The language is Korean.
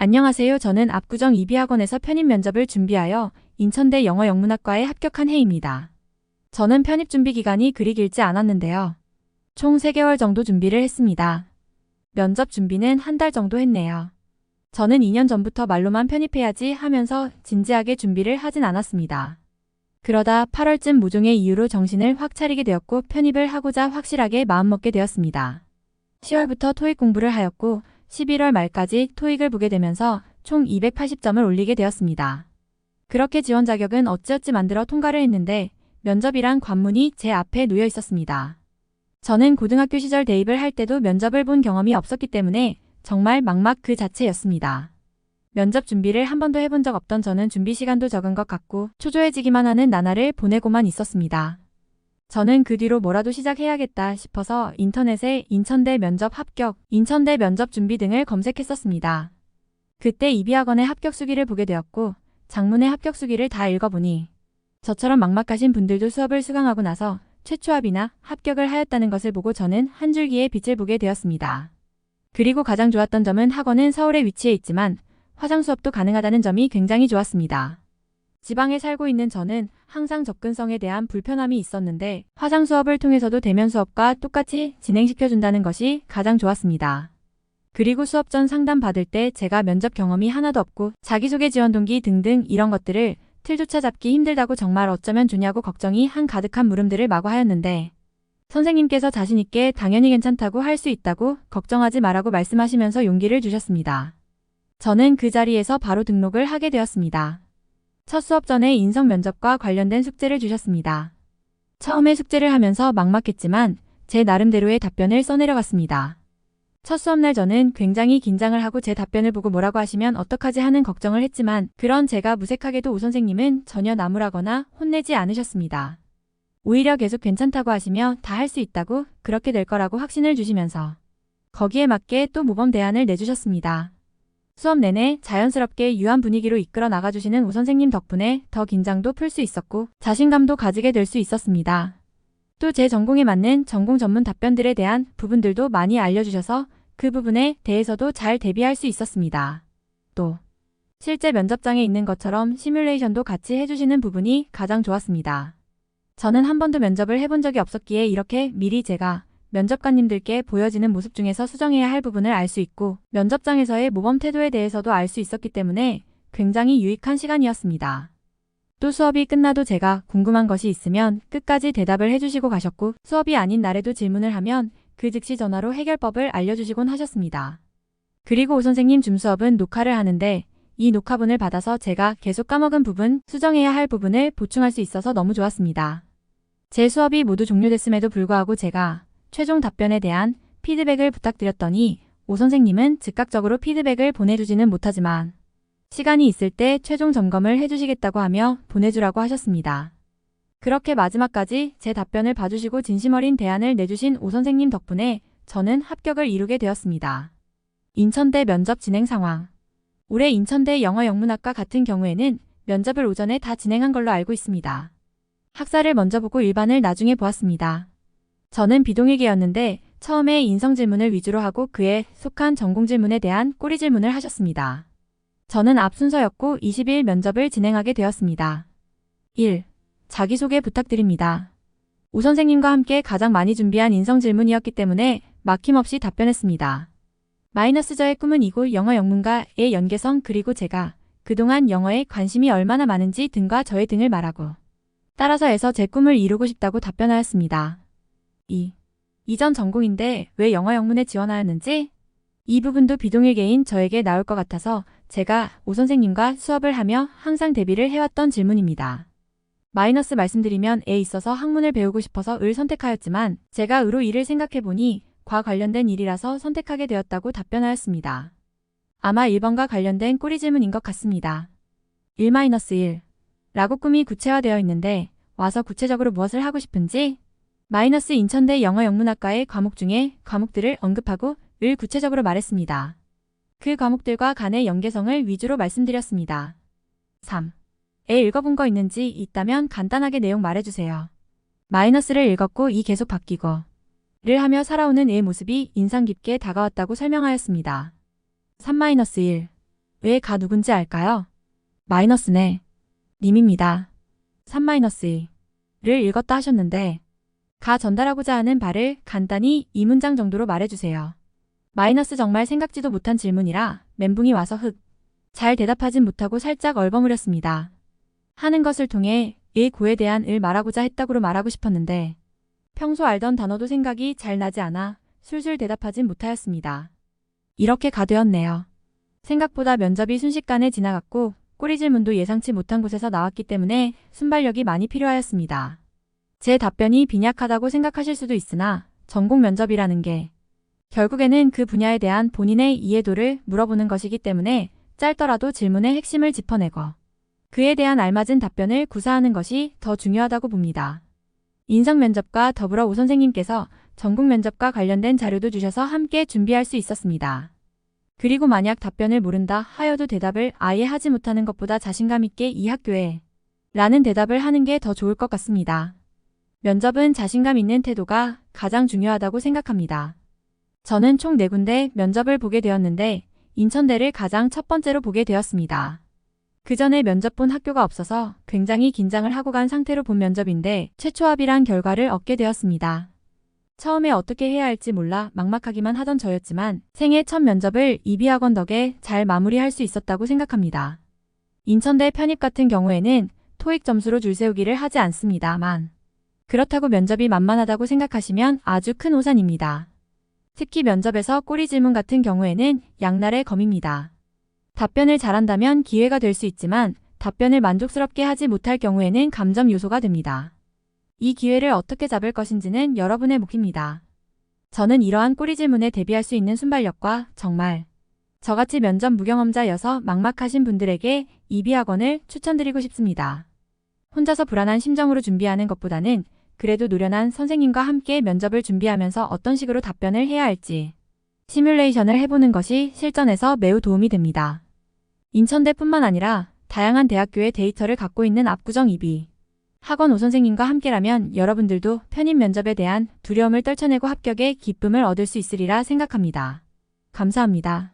안녕하세요. 저는 압구정 이비학원에서 편입 면접을 준비하여 인천대 영어영문학과에 합격한 해입니다. 저는 편입 준비 기간이 그리 길지 않았는데요. 총 3개월 정도 준비를 했습니다. 면접 준비는 한 달 정도 했네요. 저는 2년 전부터 말로만 편입해야지 하면서 진지하게 준비를 하진 않았습니다. 그러다 8월쯤 모종의 이유로 정신을 확 차리게 되었고 편입을 하고자 확실하게 마음먹게 되었습니다. 10월부터 토익 공부를 하였고 11월 말까지 토익을 보게 되면서 총 280점을 올리게 되었습니다. 그렇게 지원 자격은 어찌어찌 만들어 통과를 했는데 면접이란 관문이 제 앞에 놓여 있었습니다. 저는 고등학교 시절 대입을 할 때도 면접을 본 경험이 없었기 때문에 정말 막막 그 자체였습니다. 면접 준비를 한 번도 해본 적 없던 저는 준비 시간도 적은 것 같고 초조해지기만 하는 나날을 보내고만 있었습니다. 저는 그 뒤로 뭐라도 시작해야겠다 싶어서 인터넷에 인천대 면접 합격, 인천대 면접 준비 등을 검색했었습니다. 그때 이비학원의 합격 수기를 보게 되었고 장문의 합격 수기를 다 읽어보니 저처럼 막막하신 분들도 수업을 수강하고 나서 최초합이나 합격을 하였다는 것을 보고 저는 한 줄기의 빛을 보게 되었습니다. 그리고 가장 좋았던 점은 학원은 서울에 위치해 있지만 화상 수업도 가능하다는 점이 굉장히 좋았습니다. 지방에 살고 있는 저는 항상 접근성에 대한 불편함이 있었는데 화상 수업을 통해서도 대면 수업과 똑같이 진행시켜준다는 것이 가장 좋았습니다. 그리고 수업 전 상담 받을 때 제가 면접 경험이 하나도 없고 자기소개 지원 동기 등등 이런 것들을 틀조차 잡기 힘들다고 정말 어쩌면 좋냐고 걱정이 한가득한 물음들을 마구 하였는데 선생님께서 자신있게 당연히 괜찮다고 할 수 있다고 걱정하지 말라고 말씀하시면서 용기를 주셨습니다. 저는 그 자리에서 바로 등록을 하게 되었습니다. 첫 수업 전에 인성 면접과 관련된 숙제를 주셨습니다. 처음에 숙제를 하면서 막막했지만 제 나름대로의 답변을 써내려갔습니다. 첫 수업날 저는 굉장히 긴장을 하고 제 답변을 보고 뭐라고 하시면 어떡하지 하는 걱정을 했지만 그런 제가 무색하게도 오 선생님은 전혀 나무라거나 혼내지 않으셨습니다. 오히려 계속 괜찮다고 하시며 다 할 수 있다고 그렇게 될 거라고 확신을 주시면서 거기에 맞게 또 모범 대안을 내주셨습니다. 수업 내내 자연스럽게 유한 분위기로 이끌어 나가주시는 오 선생님 덕분에 더 긴장도 풀 수 있었고 자신감도 가지게 될 수 있었습니다. 또 제 전공에 맞는 전공 전문 답변들에 대한 부분들도 많이 알려주셔서 그 부분에 대해서도 잘 대비할 수 있었습니다. 또 실제 면접장에 있는 것처럼 시뮬레이션도 같이 해주시는 부분이 가장 좋았습니다. 저는 한 번도 면접을 해본 적이 없었기에 이렇게 미리 제가 면접관님들께 보여지는 모습 중에서 수정해야 할 부분을 알 수 있고 면접장에서의 모범 태도에 대해서도 알 수 있었기 때문에 굉장히 유익한 시간이었습니다. 또 수업이 끝나도 제가 궁금한 것이 있으면 끝까지 대답을 해주시고 가셨고 수업이 아닌 날에도 질문을 하면 그 즉시 전화로 해결법을 알려주시곤 하셨습니다. 그리고 오 선생님 줌 수업은 녹화를 하는데 이 녹화본을 받아서 제가 계속 까먹은 부분, 수정해야 할 부분을 보충할 수 있어서 너무 좋았습니다. 제 수업이 모두 종료됐음에도 불구하고 제가 최종 답변에 대한 피드백을 부탁드렸더니 오 선생님은 즉각적으로 피드백을 보내주지는 못하지만 시간이 있을 때 최종 점검을 해주시겠다고 하며 보내주라고 하셨습니다. 그렇게 마지막까지 제 답변을 봐주시고 진심 어린 대안을 내주신 오 선생님 덕분에 저는 합격을 이루게 되었습니다. 인천대 면접 진행 상황. 올해 인천대 영어영문학과 같은 경우에는 면접을 오전에 다 진행한 걸로 알고 있습니다. 학사를 먼저 보고 일반을 나중에 보았습니다. 저는 비동일계였는데 처음에 인성 질문을 위주로 하고 그에 속한 전공 질문에 대한 꼬리 질문을 하셨습니다. 저는 앞 순서였고 20일 면접을 진행하게 되었습니다. 1. 자기소개 부탁드립니다. 오 선생님과 함께 가장 많이 준비한 인성 질문이었기 때문에 막힘없이 답변했습니다. 저의 꿈은 이곳 영어영문과의 연계성 그리고 제가 그동안 영어에 관심이 얼마나 많은지 등과 저의 등을 말하고 따라서 해서 제 꿈을 이루고 싶다고 답변하였습니다. 2. 이전 전공인데 왜 영어영문에 지원하였는지? 이 부분도 비동일계인 저에게 나올 것 같아서 제가 오 선생님과 수업을 하며 항상 대비를 해왔던 질문입니다. 말씀드리면 에 있어서 학문을 배우고 싶어서 을 선택하였지만 제가 으로 일을 생각해보니 과 관련된 일이라서 선택하게 되었다고 답변하였습니다. 아마 1번과 관련된 꼬리 질문인 것 같습니다. 1-1 라고 꿈이 구체화되어 있는데 와서 구체적으로 무엇을 하고 싶은지 인천대 영어영문학과의 과목 중에 과목들을 언급하고 을 구체적으로 말했습니다. 그 과목들과 간의 연계성을 위주로 말씀드렸습니다. 3. 에 읽어본 거 있는지 있다면 간단하게 내용 말해주세요. 를 읽었고 이 계속 바뀌고 를 하며 살아오는 의 모습이 인상 깊게 다가왔다고 설명하였습니다. 3-1 왜 가 누군지 알까요? 마이너스네. 님입니다. 3-2를 읽었다 하셨는데 가 전달하고자 하는 바를 간단히 이 문장 정도로 말해주세요. 마이너스 정말 생각지도 못한 질문이라 멘붕이 와서 잘 대답하진 못하고 살짝 얼버무렸습니다. 하는 것을 통해 의 고에 대한 을 말하고자 했다고로 말하고 싶었는데 평소 알던 단어도 생각이 잘 나지 않아 술술 대답하진 못하였습니다. 이렇게 가되었네요. 생각보다 면접이 순식간에 지나갔고 꼬리 질문도 예상치 못한 곳에서 나왔기 때문에 순발력이 많이 필요하였습니다. 제 답변이 빈약하다고 생각하실 수도 있으나 전공 면접이라는 게 결국에는 그 분야에 대한 본인의 이해도를 물어보는 것이기 때문에 짧더라도 질문의 핵심을 짚어내고 그에 대한 알맞은 답변을 구사하는 것이 더 중요하다고 봅니다. 인성 면접과 더불어 오 선생님께서 전공 면접과 관련된 자료도 주셔서 함께 준비할 수 있었습니다. 그리고 만약 답변을 모른다 하여도 대답을 아예 하지 못하는 것보다 자신감 있게 이 학교에 라는 대답을 하는 게 더 좋을 것 같습니다. 면접은 자신감 있는 태도가 가장 중요하다고 생각합니다. 저는 총 4군데 면접을 보게 되었는데 인천대를 가장 첫 번째로 보게 되었습니다. 그 전에 면접 본 학교가 없어서 굉장히 긴장을 하고 간 상태로 본 면접인데 최초 합의란 결과를 얻게 되었습니다. 처음에 어떻게 해야 할지 몰라 막막하기만 하던 저였지만 생애 첫 면접을 이비학원 덕에 잘 마무리할 수 있었다고 생각합니다. 인천대 편입 같은 경우에는 토익 점수로 줄 세우기를 하지 않습니다만 그렇다고 면접이 만만하다고 생각하시면 아주 큰 오산입니다. 특히 면접에서 꼬리 질문 같은 경우에는 양날의 검입니다. 답변을 잘한다면 기회가 될 수 있지만 답변을 만족스럽게 하지 못할 경우에는 감점 요소가 됩니다. 이 기회를 어떻게 잡을 것인지는 여러분의 몫입니다. 저는 이러한 꼬리 질문에 대비할 수 있는 순발력과 정말 저같이 면접 무경험자여서 막막하신 분들에게 이비학원을 추천드리고 싶습니다. 혼자서 불안한 심정으로 준비하는 것보다는 그래도 노련한 선생님과 함께 면접을 준비하면서 어떤 식으로 답변을 해야 할지 시뮬레이션을 해보는 것이 실전에서 매우 도움이 됩니다. 인천대뿐만 아니라 다양한 대학교의 데이터를 갖고 있는 압구정 이비 학원 오 선생님과 함께라면 여러분들도 편입 면접에 대한 두려움을 떨쳐내고 합격의 기쁨을 얻을 수 있으리라 생각합니다. 감사합니다.